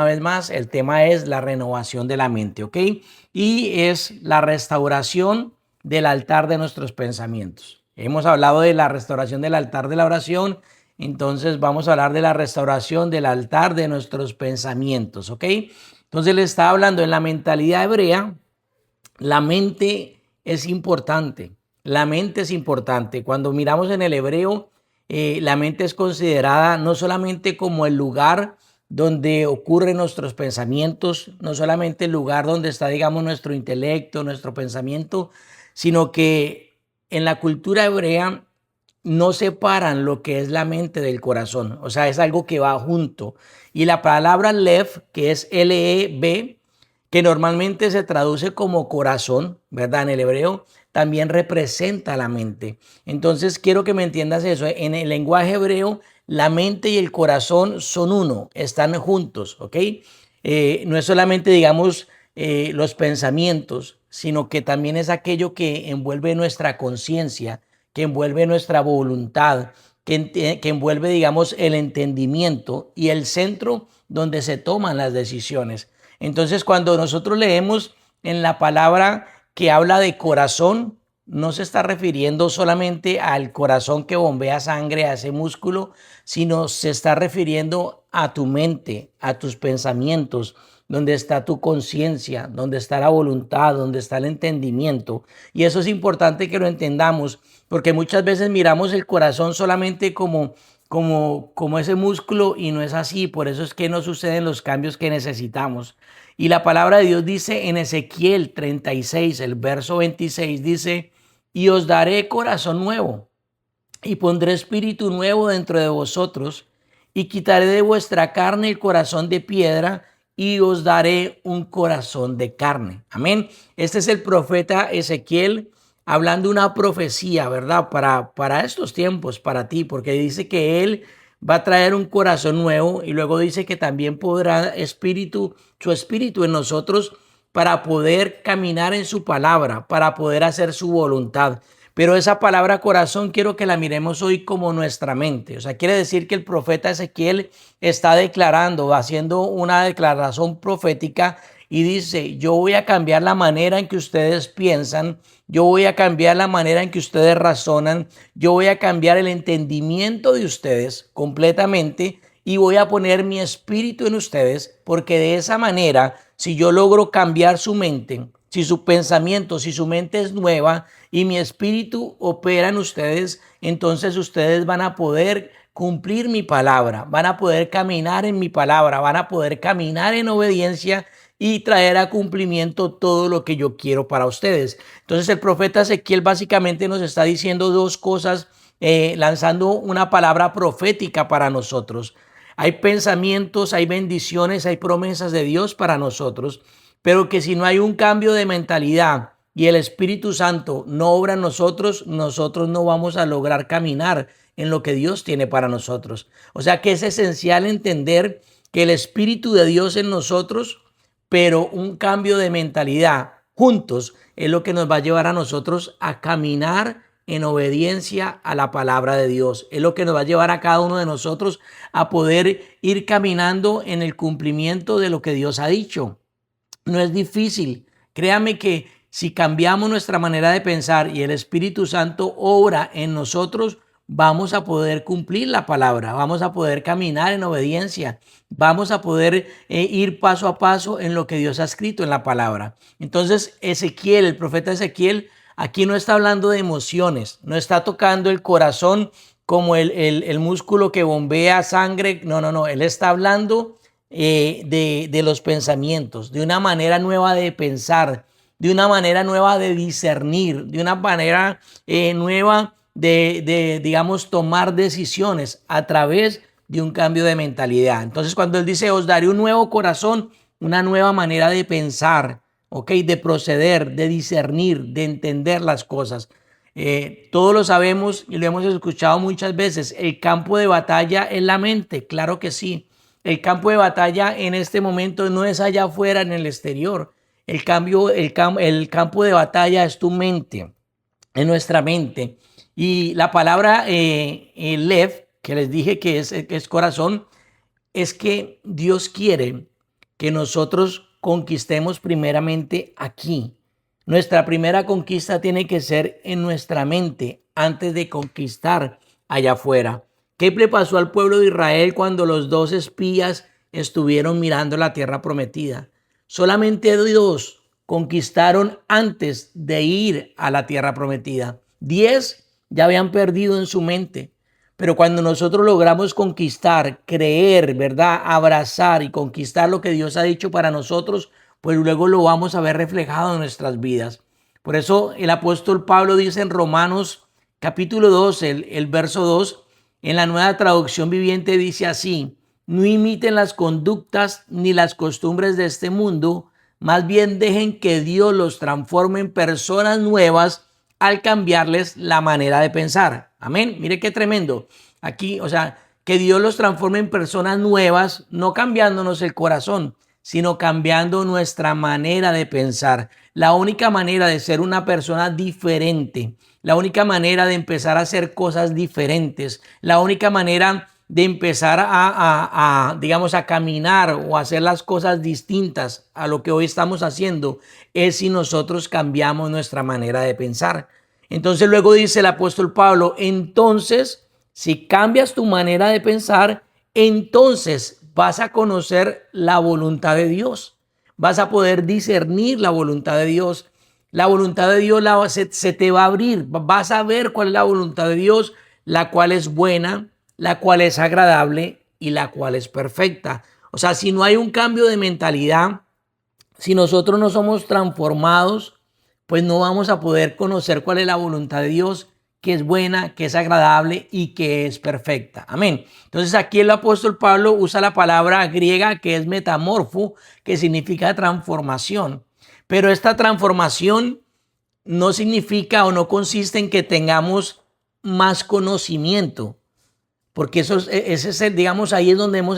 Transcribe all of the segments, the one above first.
vez más, el tema es la renovación de la mente, ¿ok? Y es la restauración del altar de nuestros pensamientos. Hemos hablado de la restauración del altar de la oración, entonces vamos a hablar de la restauración del altar de nuestros pensamientos, ¿ok? Entonces le está hablando en la mentalidad hebrea, la mente es importante. La mente es importante. Cuando miramos en el hebreo, la mente es considerada no solamente como el lugar donde ocurren nuestros pensamientos, no solamente el lugar donde está, digamos, nuestro intelecto, nuestro pensamiento, sino que en la cultura hebrea no separan lo que es la mente del corazón. O sea, es algo que va junto. Y la palabra lev, que es L-E-V, que normalmente se traduce como corazón, ¿verdad? En el hebreo, también representa la mente. Entonces, quiero que me entiendas eso. En el lenguaje hebreo, la mente y el corazón son uno, están juntos, ¿ok? No es solamente, digamos, los pensamientos, sino que también es aquello que envuelve nuestra conciencia, que envuelve nuestra voluntad, que envuelve, digamos, el entendimiento y el centro donde se toman las decisiones. Entonces, cuando nosotros leemos en la palabra que habla de corazón, no se está refiriendo solamente al corazón que bombea sangre, a ese músculo, sino se está refiriendo a tu mente, a tus pensamientos, donde está tu conciencia, donde está la voluntad, donde está el entendimiento. Y eso es importante que lo entendamos, porque muchas veces miramos el corazón solamente como ese músculo y no es así. Por eso es que no suceden los cambios que necesitamos. Y la palabra de Dios dice en Ezequiel 36, el verso 26, dice: y os daré corazón nuevo y pondré espíritu nuevo dentro de vosotros y quitaré de vuestra carne el corazón de piedra y os daré un corazón de carne. Amén. Este es el profeta Ezequiel hablando una profecía, ¿verdad? Para estos tiempos, para ti, porque dice que él va a traer un corazón nuevo y luego dice que también podrá su espíritu en nosotros para poder caminar en su palabra, para poder hacer su voluntad. Pero esa palabra corazón quiero que la miremos hoy como nuestra mente. O sea, quiere decir que el profeta Ezequiel está declarando, haciendo una declaración profética y dice: yo voy a cambiar la manera en que ustedes piensan, yo voy a cambiar la manera en que ustedes razonan, yo voy a cambiar el entendimiento de ustedes completamente y voy a poner mi espíritu en ustedes, porque de esa manera, si yo logro cambiar su mente, si su pensamiento, si su mente es nueva y mi espíritu opera en ustedes, entonces ustedes van a poder cumplir mi palabra, van a poder caminar en mi palabra, van a poder caminar en obediencia y traer a cumplimiento todo lo que yo quiero para ustedes. Entonces el profeta Ezequiel básicamente nos está diciendo dos cosas, lanzando una palabra profética para nosotros. Hay pensamientos, hay bendiciones, hay promesas de Dios para nosotros, pero que si no hay un cambio de mentalidad y el Espíritu Santo no obra en nosotros, nosotros no vamos a lograr caminar en lo que Dios tiene para nosotros. O sea que es esencial entender que el Espíritu de Dios en nosotros, pero un cambio de mentalidad juntos es lo que nos va a llevar a nosotros a caminar en obediencia a la palabra de Dios. Es lo que nos va a llevar a cada uno de nosotros a poder ir caminando en el cumplimiento de lo que Dios ha dicho. No es difícil. Créame que si cambiamos nuestra manera de pensar y el Espíritu Santo obra en nosotros, vamos a poder cumplir la palabra, vamos a poder caminar en obediencia, vamos a poder ir paso a paso en lo que Dios ha escrito en la palabra. Entonces, Ezequiel, el profeta Ezequiel, aquí no está hablando de emociones, no está tocando el corazón como el músculo que bombea sangre. No, no, no. Él está hablando de los pensamientos, de una manera nueva de pensar, de una manera nueva de discernir, de una manera nueva digamos, tomar decisiones a través de un cambio de mentalidad. Entonces, cuando él dice: os daré un nuevo corazón, una nueva manera de pensar, ¿ok? De proceder, de discernir, de entender las cosas. Todos lo sabemos y lo hemos escuchado muchas veces. El campo de batalla es la mente, claro que sí. El campo de batalla en este momento no es allá afuera en el exterior. El campo de batalla es tu mente, en nuestra mente. Y la palabra lev, que les dije que es corazón, es que Dios quiere que nosotros conquistemos primeramente aquí. Nuestra primera conquista tiene que ser en nuestra mente antes de conquistar allá afuera. ¿Qué le pasó al pueblo de Israel cuando los 2 espías estuvieron mirando la tierra prometida? Solamente 2 conquistaron antes de ir a la tierra prometida. 10 ya habían perdido en su mente. Pero cuando nosotros logramos conquistar, creer, ¿verdad? Abrazar y conquistar lo que Dios ha dicho para nosotros, pues luego lo vamos a ver reflejado en nuestras vidas. Por eso el apóstol Pablo dice en Romanos capítulo 2, el verso 2, en la Nueva Traducción Viviente dice así: no imiten las conductas ni las costumbres de este mundo, más bien dejen que Dios los transforme en personas nuevas al cambiarles la manera de pensar. Amén. Mire qué tremendo. Aquí, o sea, que Dios los transforme en personas nuevas, no cambiándonos el corazón, sino cambiando nuestra manera de pensar. La única manera de ser una persona diferente, la única manera de empezar a hacer cosas diferentes, la única manera de empezar digamos, a caminar o a hacer las cosas distintas a lo que hoy estamos haciendo, es si nosotros cambiamos nuestra manera de pensar. Entonces luego dice el apóstol Pablo, entonces, si cambias tu manera de pensar, entonces vas a conocer la voluntad de Dios. Vas a poder discernir la voluntad de Dios. La voluntad de Dios se te va a abrir. Vas a ver cuál es la voluntad de Dios, la cual es buena, la cual es agradable y la cual es perfecta. O sea, si no hay un cambio de mentalidad, si nosotros no somos transformados, pues no vamos a poder conocer cuál es la voluntad de Dios, que es buena, que es agradable y que es perfecta. Amén. Entonces aquí el apóstol Pablo usa la palabra griega que es metamorfo, que significa transformación. Pero esta transformación no significa o no consiste en que tengamos más conocimiento, porque ese es el, digamos, ahí es donde hemos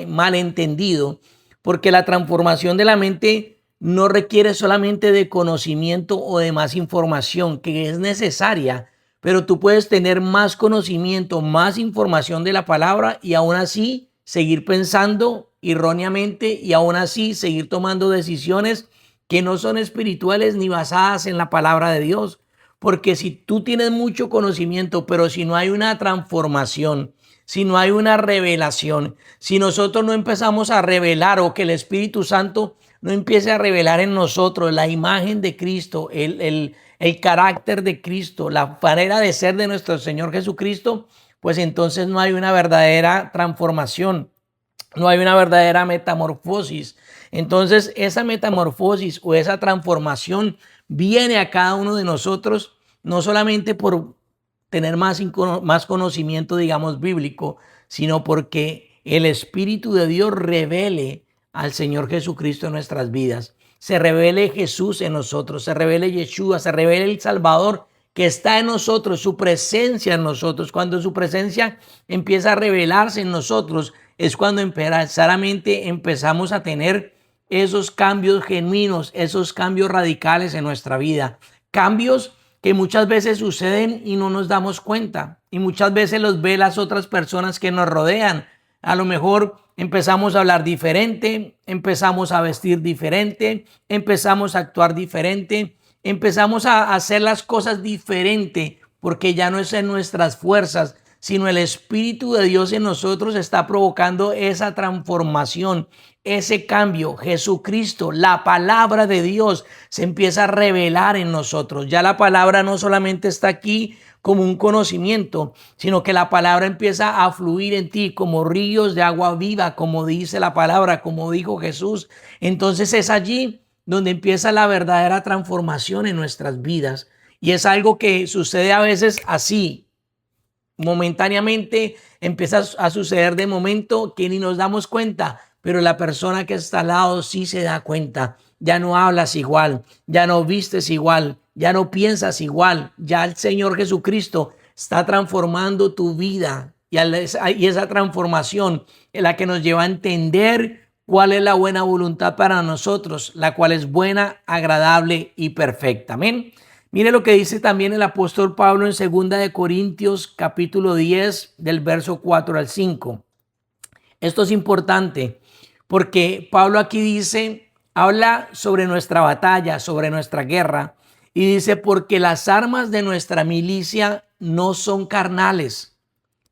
malentendido, porque la transformación de la mente no requiere solamente de conocimiento o de más información, que es necesaria, pero tú puedes tener más conocimiento, más información de la palabra y aún así seguir pensando erróneamente y aún así seguir tomando decisiones que no son espirituales ni basadas en la palabra de Dios. Porque si tú tienes mucho conocimiento, pero si no hay una transformación, si no hay una revelación, si nosotros no empezamos a revelar o que el Espíritu Santo no empiece a revelar en nosotros la imagen de Cristo, el carácter de Cristo, la manera de ser de nuestro Señor Jesucristo, pues entonces no hay una verdadera transformación, no hay una verdadera metamorfosis. Entonces esa metamorfosis o esa transformación viene a cada uno de nosotros, no solamente por tener más conocimiento, digamos, bíblico, sino porque el Espíritu de Dios revele al Señor Jesucristo en nuestras vidas. Se revele Jesús en nosotros, se revele Yeshua, se revele el Salvador que está en nosotros, su presencia en nosotros. Cuando su presencia empieza a revelarse en nosotros, es cuando verdaderamente empezamos a tener esos cambios genuinos, esos cambios radicales en nuestra vida. Cambios que muchas veces suceden y no nos damos cuenta. Y muchas veces los ve las otras personas que nos rodean. A lo mejor empezamos a hablar diferente, empezamos a vestir diferente, empezamos a actuar diferente, empezamos a hacer las cosas diferente, porque ya no es en nuestras fuerzas, sino el Espíritu de Dios en nosotros está provocando esa transformación, ese cambio. Jesucristo, la palabra de Dios, se empieza a revelar en nosotros. Ya la palabra no solamente está aquí como un conocimiento, sino que la palabra empieza a fluir en ti como ríos de agua viva, como dice la palabra, como dijo Jesús. Entonces es allí donde empieza la verdadera transformación en nuestras vidas. Y es algo que sucede a veces así, momentáneamente, empieza a suceder de momento que ni nos damos cuenta, pero la persona que está al lado sí se da cuenta. Ya no hablas igual, ya no vistes igual, ya no piensas igual. Ya el Señor Jesucristo está transformando tu vida y esa transformación es la que nos lleva a entender cuál es la buena voluntad para nosotros, la cual es buena, agradable y perfecta. Amén. Mire lo que dice también el apóstol Pablo en 2 Corintios capítulo 10 del verso 4 al 5. Esto es importante porque Pablo aquí dice, habla sobre nuestra batalla, sobre nuestra guerra, y dice, porque las armas de nuestra milicia no son carnales.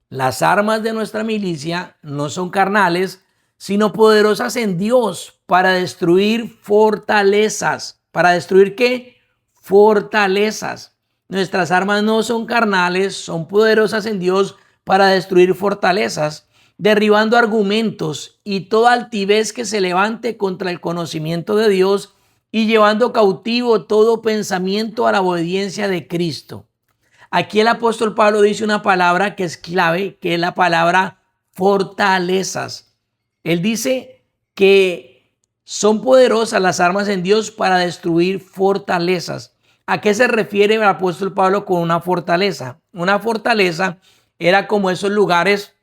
Las armas de nuestra milicia no son carnales, sino poderosas en Dios para destruir fortalezas. ¿Para destruir qué? Fortalezas. Nuestras armas no son carnales, son poderosas en Dios para destruir fortalezas, derribando argumentos y toda altivez que se levante contra el conocimiento de Dios y llevando cautivo todo pensamiento a la obediencia de Cristo. Aquí el apóstol Pablo dice una palabra que es clave, que es la palabra fortalezas. Él dice que son poderosas las armas en Dios para destruir fortalezas. ¿A qué se refiere el apóstol Pablo con una fortaleza? Una fortaleza era como esos lugares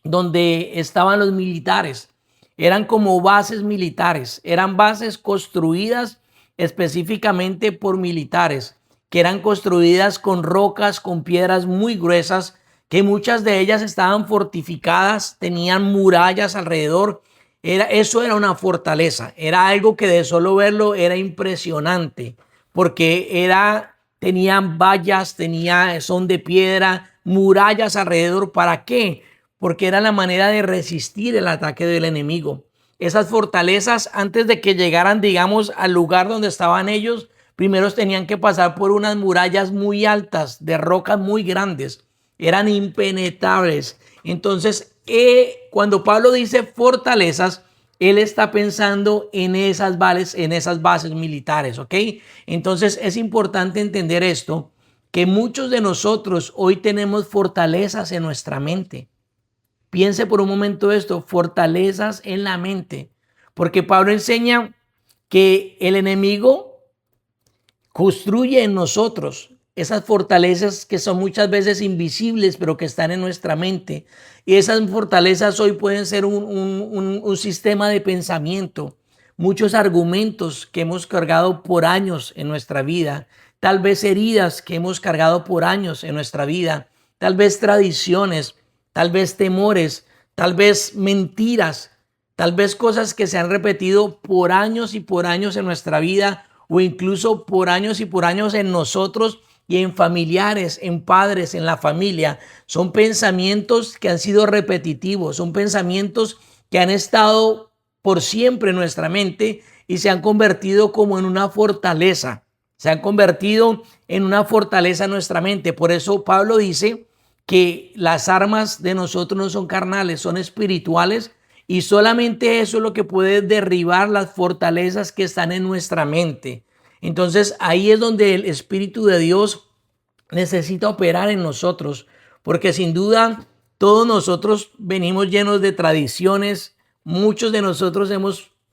donde estaban los militares. Eran como bases militares, eran bases construidas específicamente por militares, que eran construidas con rocas, con piedras muy gruesas, que muchas de ellas estaban fortificadas, tenían murallas alrededor. Eso era una fortaleza, era algo que de solo verlo era impresionante, porque tenían vallas, son de piedra, murallas alrededor. ¿Para qué? Porque era la manera de resistir el ataque del enemigo. Esas fortalezas, antes de que llegaran, digamos, al lugar donde estaban ellos, primero tenían que pasar por unas murallas muy altas, de rocas muy grandes. Eran impenetrables. Entonces, cuando Pablo dice fortalezas, él está pensando en esas bases militares, ¿ok? Entonces, es importante entender esto, que muchos de nosotros hoy tenemos fortalezas en nuestra mente. Piense por un momento esto, fortalezas en la mente, porque Pablo enseña que el enemigo construye en nosotros esas fortalezas que son muchas veces invisibles, pero que están en nuestra mente. Y esas fortalezas hoy pueden ser un sistema de pensamiento, muchos argumentos que hemos cargado por años en nuestra vida, tal vez heridas que hemos cargado por años en nuestra vida, tal vez tradiciones, tal vez temores, tal vez mentiras, tal vez cosas que se han repetido por años y por años en nuestra vida, o incluso por años y por años en nosotros y en familiares, en padres, en la familia. Son pensamientos que han sido repetitivos, son pensamientos que han estado por siempre en nuestra mente y se han convertido como en una fortaleza. Se han convertido en una fortaleza en nuestra mente. Por eso Pablo dice que las armas de nosotros no son carnales, son espirituales, y solamente eso es lo que puede derribar las fortalezas que están en nuestra mente. Entonces ahí es donde el Espíritu de Dios necesita operar en nosotros, porque sin duda todos nosotros venimos llenos de tradiciones, muchos de nosotros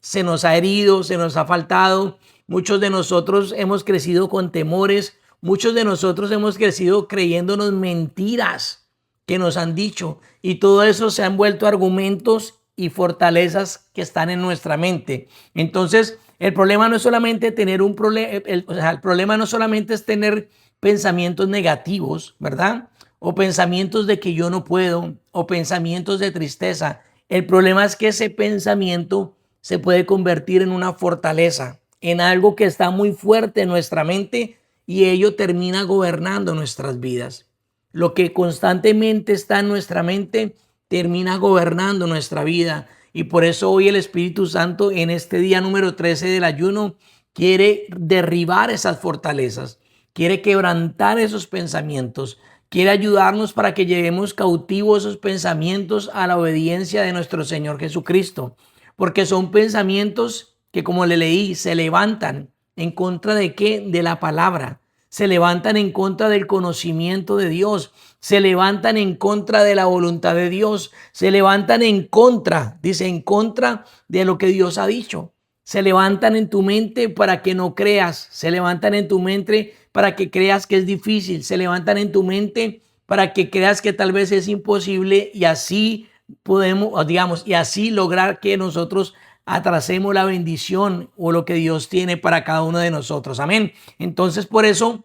se nos ha herido, se nos ha faltado, muchos de nosotros hemos crecido con temores, muchos de nosotros hemos crecido creyéndonos mentiras que nos han dicho, y todo eso se han vuelto argumentos y fortalezas que están en nuestra mente. Entonces, el problema no es solamente tener un problema, el problema no solamente es tener pensamientos negativos, ¿verdad? O pensamientos de que yo no puedo, o pensamientos de tristeza. El problema es que ese pensamiento se puede convertir en una fortaleza, en algo que está muy fuerte en nuestra mente, y ello termina gobernando nuestras vidas. Lo que constantemente está en nuestra mente termina gobernando nuestra vida. Y por eso hoy el Espíritu Santo, en este día número 13 del ayuno, quiere derribar esas fortalezas, quiere quebrantar esos pensamientos, quiere ayudarnos para que llevemos cautivos esos pensamientos a la obediencia de nuestro Señor Jesucristo. Porque son pensamientos que, como le leí, se levantan en contra de ¿qué? De la palabra. Se levantan en contra del conocimiento de Dios, se levantan en contra de la voluntad de Dios, se levantan en contra, dice, en contra de lo que Dios ha dicho. Se levantan en tu mente para que no creas, se levantan en tu mente para que creas que es difícil, se levantan en tu mente para que creas que tal vez es imposible, y así podemos, digamos, y así lograr que nosotros atrasemos la bendición o lo que Dios tiene para cada uno de nosotros. Amén. Entonces, por eso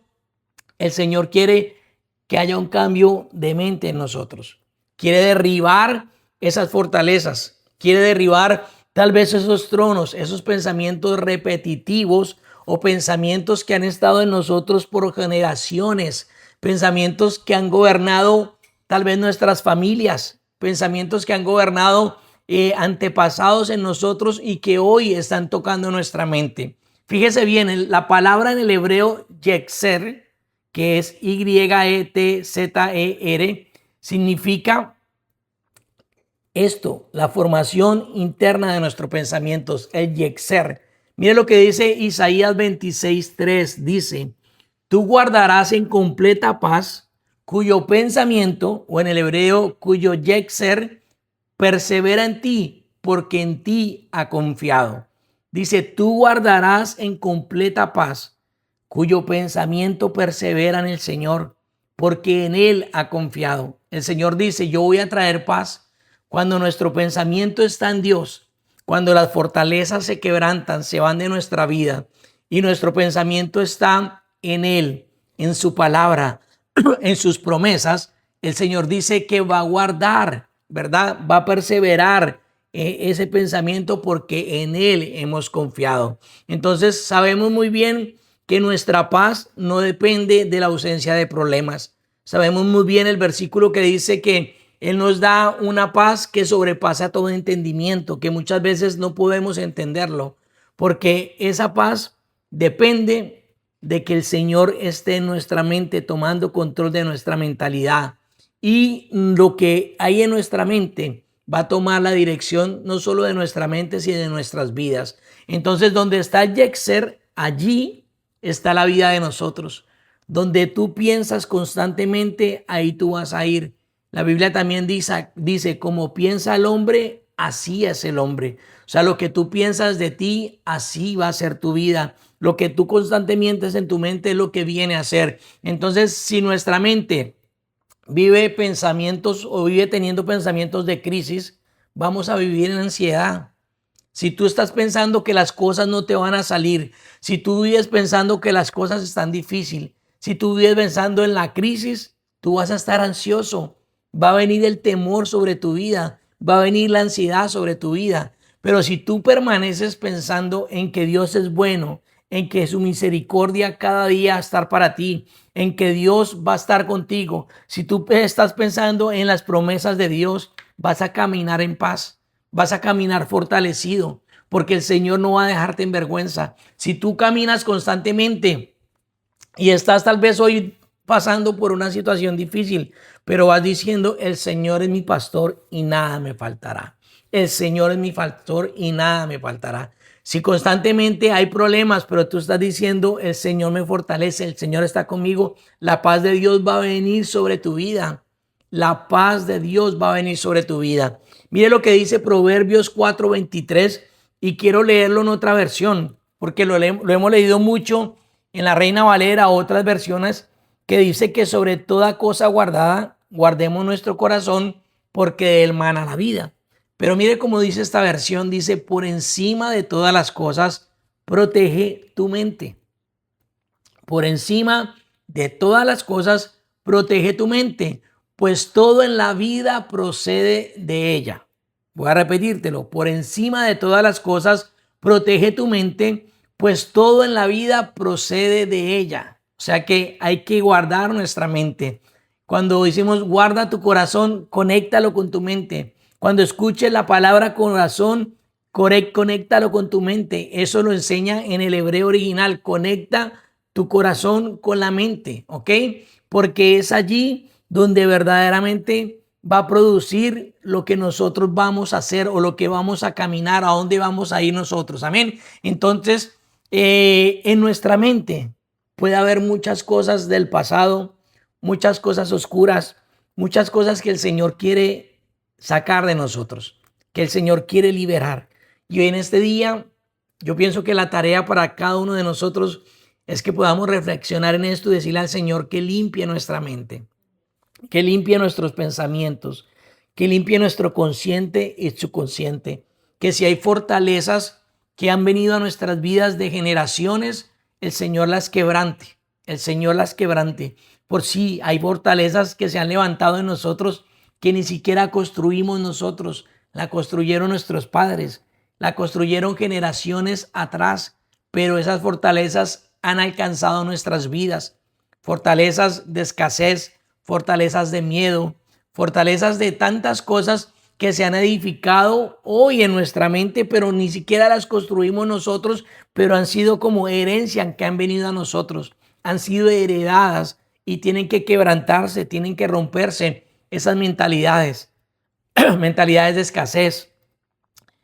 el Señor quiere que haya un cambio de mente en nosotros. Quiere derribar esas fortalezas. Quiere derribar tal vez esos tronos, esos pensamientos repetitivos o pensamientos que han estado en nosotros por generaciones, pensamientos que han gobernado tal vez nuestras familias, pensamientos que han gobernado antepasados en nosotros y que hoy están tocando nuestra mente. Fíjese bien, la palabra en el hebreo yetzer, que es Y-E-T-Z-E-R, significa esto, la formación interna de nuestros pensamientos, el yetzer. Mire lo que dice Isaías 26:3, dice: tú guardarás en completa paz cuyo pensamiento, o en el hebreo, cuyo yetzer, persevera en ti, porque en ti ha confiado. Dice, tú guardarás en completa paz cuyo pensamiento persevera en el Señor, porque en Él ha confiado. El Señor dice, yo voy a traer paz cuando nuestro pensamiento está en Dios, cuando las fortalezas se quebrantan, se van de nuestra vida y nuestro pensamiento está en Él, en su palabra, en sus promesas. El Señor dice que va a guardar, ¿verdad? Va a perseverar ese pensamiento porque en Él hemos confiado. Entonces sabemos muy bien que nuestra paz no depende de la ausencia de problemas. Sabemos muy bien el versículo que dice que Él nos da una paz que sobrepasa todo entendimiento, que muchas veces no podemos entenderlo, porque esa paz depende de que el Señor esté en nuestra mente, tomando control de nuestra mentalidad. Y lo que hay en nuestra mente va a tomar la dirección no solo de nuestra mente, sino de nuestras vidas. Entonces, donde está el yetzer, allí está la vida de nosotros. Donde tú piensas constantemente, ahí tú vas a ir. La Biblia también dice, como piensa el hombre, así es el hombre. O sea, lo que tú piensas de ti, así va a ser tu vida. Lo que tú constantemente en tu mente es lo que viene a ser. Entonces, si nuestra mente vive pensamientos o vive teniendo pensamientos de crisis, vamos a vivir en ansiedad. Si tú estás pensando que las cosas no te van a salir, si tú vives pensando que las cosas están difíciles, si tú vives pensando en la crisis, tú vas a estar ansioso. Va a venir el temor sobre tu vida, va a venir la ansiedad sobre tu vida. Pero si tú permaneces pensando en que Dios es bueno, en que su misericordia cada día va a estar para ti, en que Dios va a estar contigo, si tú estás pensando en las promesas de Dios, vas a caminar en paz. Vas a caminar fortalecido, porque el Señor no va a dejarte en vergüenza. Si tú caminas constantemente y estás tal vez hoy pasando por una situación difícil, pero vas diciendo, el Señor es mi pastor y nada me faltará. El Señor es mi pastor y nada me faltará. Si constantemente hay problemas, pero tú estás diciendo, el Señor me fortalece, el Señor está conmigo, la paz de Dios va a venir sobre tu vida. La paz de Dios va a venir sobre tu vida. Mire lo que dice Proverbios 4:23 y quiero leerlo en otra versión, porque lo hemos leído mucho en la Reina Valera, otras versiones, que dice que sobre toda cosa guardada, guardemos nuestro corazón, porque de él mana la vida. Pero mire cómo dice esta versión, dice, por encima de todas las cosas, protege tu mente. Por encima de todas las cosas, protege tu mente, pues todo en la vida procede de ella. Voy a repetírtelo. Por encima de todas las cosas, protege tu mente, pues todo en la vida procede de ella. O sea que hay que guardar nuestra mente. Cuando decimos guarda tu corazón, conéctalo con tu mente. Cuando escuches la palabra corazón, conéctalo con tu mente. Eso lo enseña en el hebreo original. Conecta tu corazón con la mente, ¿ok? Porque es allí donde verdaderamente va a producir lo que nosotros vamos a hacer o lo que vamos a caminar, a dónde vamos a ir nosotros, amén. Entonces, en nuestra mente puede haber muchas cosas del pasado, muchas cosas oscuras, muchas cosas que el Señor quiere sacar de nosotros, que el Señor quiere liberar. Y hoy en este día, yo pienso que la tarea para cada uno de nosotros es que podamos reflexionar en esto y decirle al Señor que limpie nuestra mente, que limpie nuestros pensamientos, que limpie nuestro consciente y subconsciente, que si hay fortalezas que han venido a nuestras vidas de generaciones, el Señor las quebrante, el Señor las quebrante. Por si hay fortalezas que se han levantado en nosotros que ni siquiera construimos nosotros, la construyeron nuestros padres, la construyeron generaciones atrás, pero esas fortalezas han alcanzado nuestras vidas. Fortalezas de escasez, fortalezas de miedo, fortalezas de tantas cosas que se han edificado hoy en nuestra mente, pero ni siquiera las construimos nosotros, pero han sido como herencia que han venido a nosotros, han sido heredadas y tienen que quebrantarse, tienen que romperse esas mentalidades, mentalidades de escasez,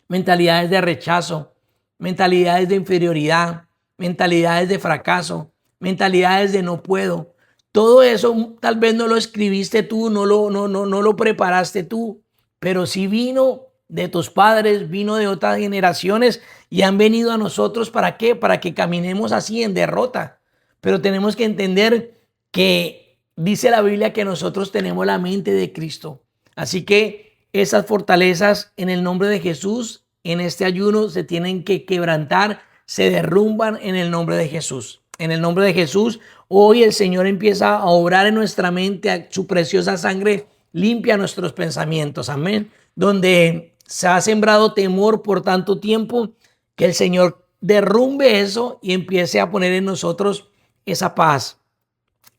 mentalidades de rechazo, mentalidades de inferioridad, mentalidades de fracaso, mentalidades de no puedo. Todo eso tal vez no lo escribiste tú, no lo preparaste tú, pero sí vino de tus padres, vino de otras generaciones y han venido a nosotros. ¿Para qué? Para que caminemos así en derrota. Pero tenemos que entender que dice la Biblia que nosotros tenemos la mente de Cristo. Así que esas fortalezas en el nombre de Jesús, en este ayuno se tienen que quebrantar, se derrumban en el nombre de Jesús. En el nombre de Jesús, hoy el Señor empieza a obrar en nuestra mente, su preciosa sangre limpia nuestros pensamientos, amén. Donde se ha sembrado temor por tanto tiempo, que el Señor derrumbe eso y empiece a poner en nosotros esa paz,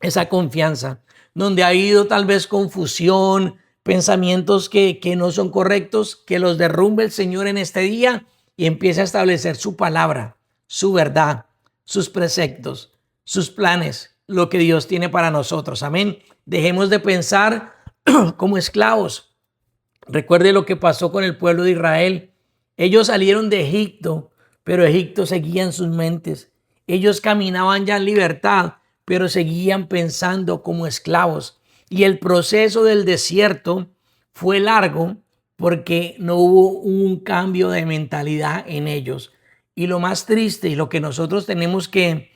esa confianza. Donde ha habido tal vez confusión, pensamientos que no son correctos, que los derrumbe el Señor en este día y empiece a establecer su palabra, su verdad, sus preceptos, sus planes, lo que Dios tiene para nosotros. Amén. Dejemos de pensar como esclavos. Recuerde lo que pasó con el pueblo de Israel. Ellos salieron de Egipto, pero Egipto seguía en sus mentes. Ellos caminaban ya en libertad, pero seguían pensando como esclavos. Y el proceso del desierto fue largo porque no hubo un cambio de mentalidad en ellos. Y lo más triste y lo que nosotros tenemos que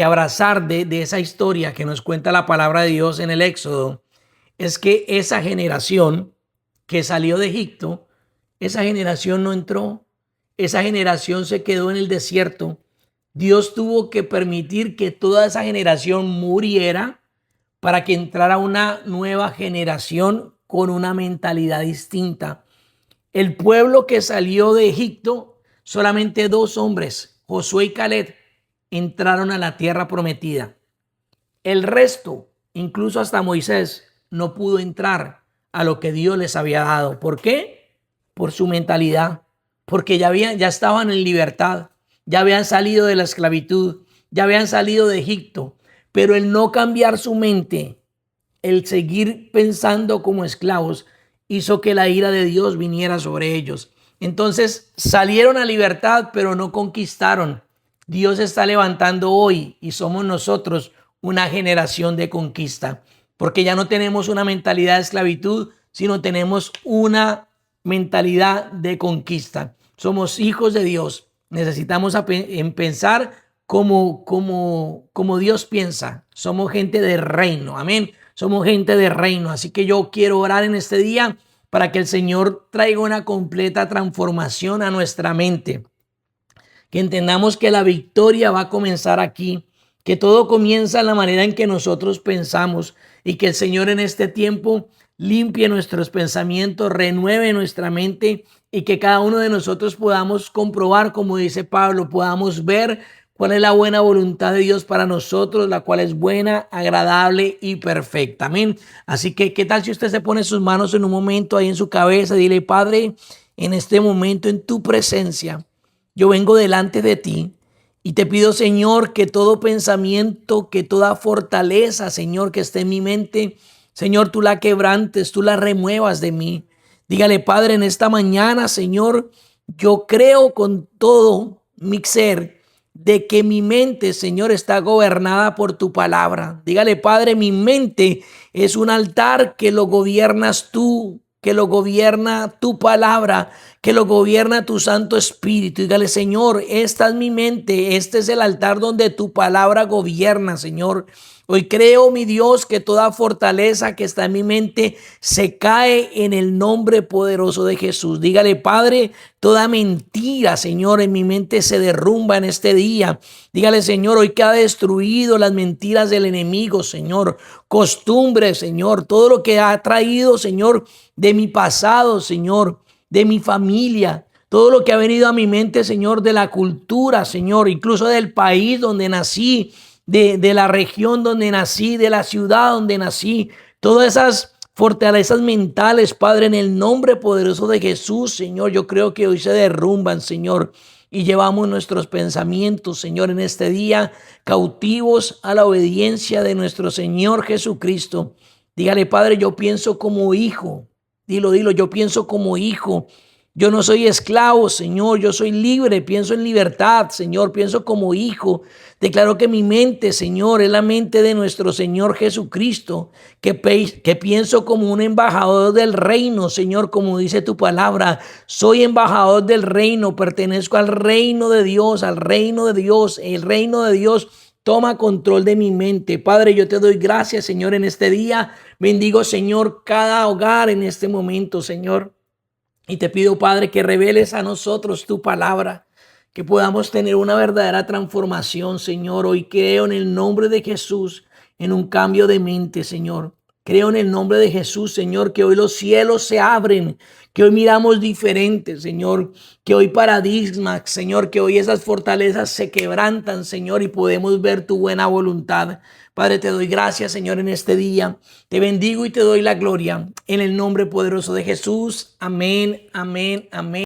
abrazar de esa historia que nos cuenta la palabra de Dios en el Éxodo es que esa generación que salió de Egipto, esa generación no entró, esa generación se quedó en el desierto. Dios tuvo que permitir que toda esa generación muriera para que entrara una nueva generación con una mentalidad distinta. El pueblo que salió de Egipto, solamente 2 hombres, Josué y Caleb, entraron a la tierra prometida. El resto, incluso hasta Moisés, no pudo entrar a lo que Dios les había dado. ¿Por qué? Por su mentalidad, porque ya estaban en libertad, ya habían salido de la esclavitud, ya habían salido de Egipto, pero el no cambiar su mente, el seguir pensando como esclavos, hizo que la ira de Dios viniera sobre ellos. Entonces salieron a libertad, pero no conquistaron. Dios está levantando hoy y somos nosotros una generación de conquista, porque ya no tenemos una mentalidad de esclavitud, sino tenemos una mentalidad de conquista. Somos hijos de Dios. Necesitamos pensar como Dios piensa. Somos gente de reino. Amén. Somos gente de reino. Así que yo quiero orar en este día para que el Señor traiga una completa transformación a nuestra mente. Que entendamos que la victoria va a comenzar aquí, que todo comienza en la manera en que nosotros pensamos y que el Señor en este tiempo limpie nuestros pensamientos, renueve nuestra mente y que cada uno de nosotros podamos comprobar, como dice Pablo, podamos ver cuál es la buena voluntad de Dios para nosotros, la cual es buena, agradable y perfecta. Amén. Así que, ¿qué tal si usted se pone sus manos en un momento ahí en su cabeza? Dile, Padre, en este momento, en tu presencia, yo vengo delante de ti y te pido, Señor, que todo pensamiento, que toda fortaleza, Señor, que esté en mi mente, Señor, tú la quebrantes, tú la remuevas de mí. Dígale, Padre, en esta mañana, Señor, yo creo con todo mi ser de que mi mente, Señor, está gobernada por tu palabra. Dígale, Padre, mi mente es un altar que lo gobiernas tú, que lo gobierna tu palabra, que lo gobierna tu Santo Espíritu. Dígale, Señor, esta es mi mente, este es el altar donde tu palabra gobierna, Señor. Hoy creo, mi Dios, que toda fortaleza que está en mi mente se cae en el nombre poderoso de Jesús. Dígale, Padre, toda mentira, Señor, en mi mente se derrumba en este día. Dígale, Señor, hoy que ha destruido las mentiras del enemigo, Señor, costumbres, Señor, todo lo que ha traído, Señor, de mi pasado, Señor, de mi familia, todo lo que ha venido a mi mente, Señor, de la cultura, Señor, incluso del país donde nací, de la región donde nací, de la ciudad donde nací, todas esas fortalezas mentales, Padre, en el nombre poderoso de Jesús, Señor, yo creo que hoy se derrumban, Señor, y llevamos nuestros pensamientos, Señor, en este día cautivos a la obediencia de nuestro Señor Jesucristo. Dígale, Padre, yo pienso como hijo. Dilo, yo pienso como hijo. Yo no soy esclavo, Señor, yo soy libre, pienso en libertad, Señor, pienso como hijo. Declaro que mi mente, Señor, es la mente de nuestro Señor Jesucristo, que pienso como un embajador del reino, Señor, como dice tu palabra. Soy embajador del reino, pertenezco al reino de Dios, al reino de Dios, el reino de Dios. Toma control de mi mente. Padre, yo te doy gracias, Señor, en este día. Bendigo, Señor, cada hogar en este momento, Señor. Y te pido, Padre, que reveles a nosotros tu palabra, que podamos tener una verdadera transformación, Señor. Hoy creo en el nombre de Jesús, en un cambio de mente, Señor. Creo en el nombre de Jesús, Señor, que hoy los cielos se abren, que hoy miramos diferente, Señor, que hoy paradigmas, Señor, que hoy esas fortalezas se quebrantan, Señor, y podemos ver tu buena voluntad. Padre, te doy gracias, Señor, en este día. Te bendigo y te doy la gloria en el nombre poderoso de Jesús. Amén, amén, amén.